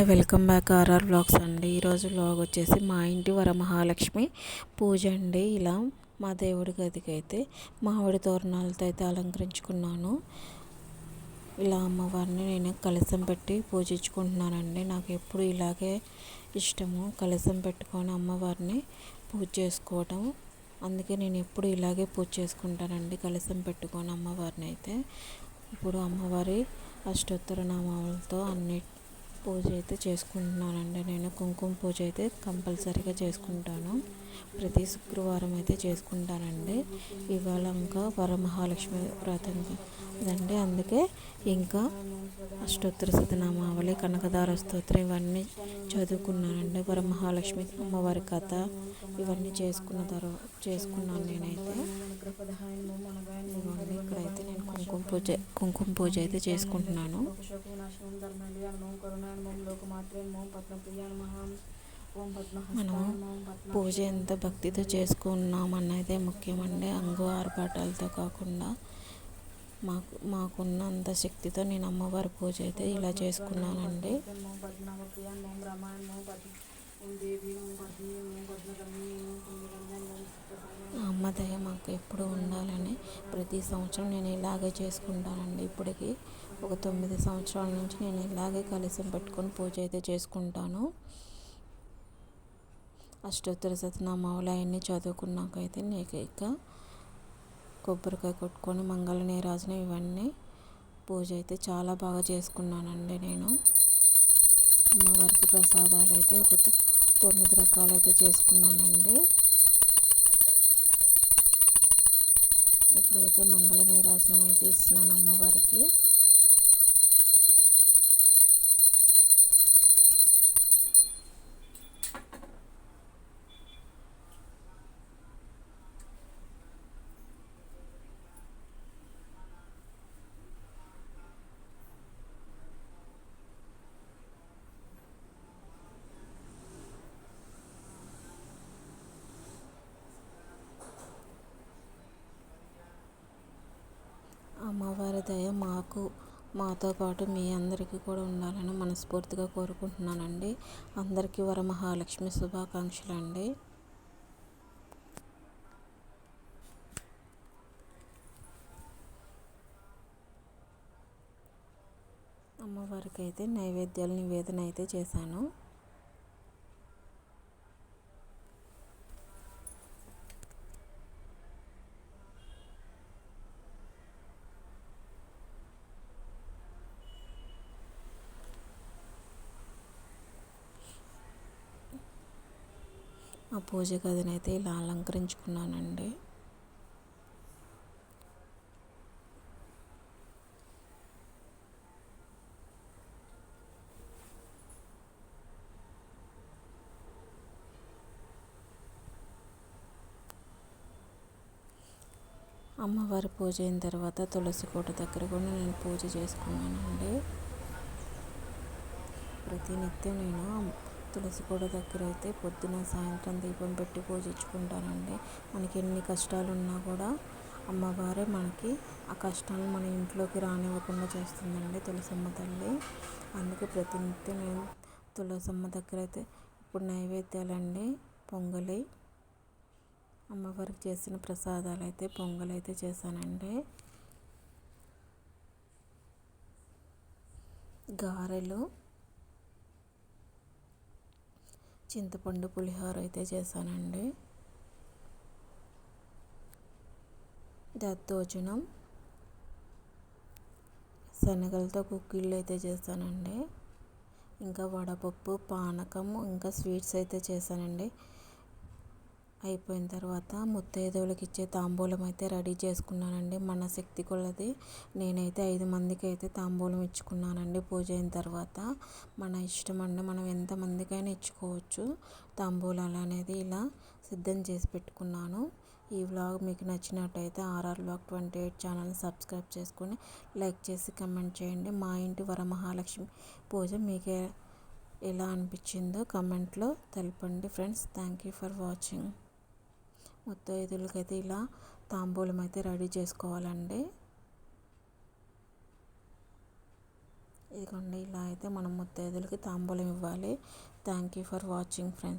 Hi, welcome back RR blogs అండి. ఈరోజు blog వచ్చేసి మా ఇంటి వరమహాలక్ష్మి పూజ అండి. ఇలా మా దేవుడి గదికి అయితే మామిడి తోరణాలతో అయితే అలంకరించుకున్నాను. ఇలా అమ్మవారిని నేను కలశం పెట్టి పూజించుకుంటున్నానండి. నాకు ఎప్పుడు ఇలాగే ఇష్టము, కలశం పెట్టుకొని అమ్మవారిని పూజ చేసుకోవటం. అందుకే నేను ఎప్పుడు ఇలాగే పూజ చేసుకుంటానండి, కలశం పెట్టుకొని అమ్మవారిని అయితే. ఇప్పుడు అమ్మవారి అష్టోత్తర నామాలతో అన్ని పూజ అయితే చేసుకుంటున్నానండి. నేను కుంకుమ పూజ అయితే కంపల్సరీగా చేసుకుంటాను. ప్రతి శుక్రవారం అయితే చేసుకుంటానండి. ఇవాళ ఇంకా వరమహాలక్ష్మి వ్రతం కదండి, అందుకే ఇంకా అష్టోత్తర శతనామావళి, కనకదార స్తోత్రం ఇవన్నీ చదువుకున్నానండి. వరమహాలక్ష్మి అమ్మవారి కథ ఇవన్నీ చేసుకున్నాను నేనైతే. ఇవన్నీ ఇక్కడైతే నేను కుంకుమ పూజ అయితే చేసుకుంటున్నాను. మనం పూజ ఎంత భక్తితో చేసుకున్నామన్నదే ముఖ్యమండి. అంగు ఆర్భాటాలతో కాకుండా మాకున్నంత శక్తితో నేను అమ్మవారి పూజ అయితే ఇలా చేసుకున్నానండి. అమ్మ దయ మాకు ఎప్పుడు ఉండాలని ప్రతి సంవత్సరం నేను ఇలాగే చేసుకుంటానండి. ఇప్పటికి ఒక 9 సంవత్సరాల నుంచి నేను ఇలాగే కలశం పెట్టుకొని పూజ అయితే చేసుకుంటాను. అష్టోత్తర శతనామావళి అవన్నీ చదువుకున్నాకైతే నీకు ఇక కొబ్బరికాయ కొట్టుకొని మంగళ నీరాజనం ఇవన్నీ పూజ అయితే చాలా బాగా చేసుకున్నానండి. నేను అమ్మవారికి ప్రసాదాలు అయితే ఒక 9 రకాలు అయితే చేసుకున్నానండి. ఇప్పుడైతే మంగళ నీరాజనం అయితే ఇస్తున్నాను అమ్మవారికి. అమ్మవారి దయ మాతో పాటు మీ అందరికీ కూడా ఉండాలని మనస్ఫూర్తిగా కోరుకుంటున్నానండి. అందరికీ వరమహాలక్ష్మి శుభాకాంక్షలు అండి. అమ్మవారికి అయితే నైవేద్యాలు నివేదన అయితే చేశాను. ఆ పూజ గదిని అయితే ఇలా అలంకరించుకున్నానండి. అమ్మవారి పూజ అయిన తర్వాత తులసి కోట దగ్గర కూడా నేను పూజ చేసుకున్నానండి. ప్రతినిత్యం నేను తులసి కోట దగ్గర అయితే పొద్దున సాయంత్రం దీపం పెట్టి పూజించుకుంటానండి. మనకి ఎన్ని కష్టాలు ఉన్నా కూడా అమ్మవారే మనకి ఆ కష్టాలను మన ఇంట్లోకి రానివ్వకుండా చేస్తుందండి తులసమ్మ తల్లి. అందుకే ప్రతినిత్యం నేను తులసమ్మ దగ్గర అయితే ఇప్పుడు నైవేద్యాలండి పొంగలి, అమ్మవారికి చేసిన ప్రసాదాలు అయితే పొంగలి అయితే చేశానండి. గారెలు, చింతపండు పులిహోర అయితే చేశానండి. దద్దోజనం, శనగలతో కుక్కీళ్ళు అయితే చేశానండి. ఇంకా వడపప్పు, పానకం, ఇంకా స్వీట్స్ అయితే చేశానండి. అయిపోయిన తర్వాత ముత్తైదువులకి ఇచ్చే తాంబూలం అయితే రెడీ చేసుకున్నానండి. మన శక్తి కొలది నేనైతే 5 మందికి అయితే తాంబూలం ఇచ్చుకున్నానండి. పూజ అయిన తర్వాత మన ఇష్టం అండి, మనం ఎంతమందికైనా ఇచ్చుకోవచ్చు తాంబూలాలు అనేది. ఇలా సిద్ధం చేసి పెట్టుకున్నాను. ఈ వ్లాగ్ మీకు నచ్చినట్టయితే ఆర్ఆర్ వ్లాగ్ 28 ఛానల్ని సబ్స్క్రైబ్ చేసుకొని లైక్ చేసి కమెంట్ చేయండి. మా ఇంటి వరమహాలక్ష్మి పూజ మీకు ఎలా అనిపించిందో కమెంట్లో తెలపండి friends. Thank you for watching. ముత్తైదులకైతే ఇలా తాంబూలం అయితే రెడీ చేసుకోవాలండి. ఇదిగోండి ఇలా అయితే మనం ముత్తైదులకి తాంబూలం ఇవ్వాలి. Thank you for watching friends.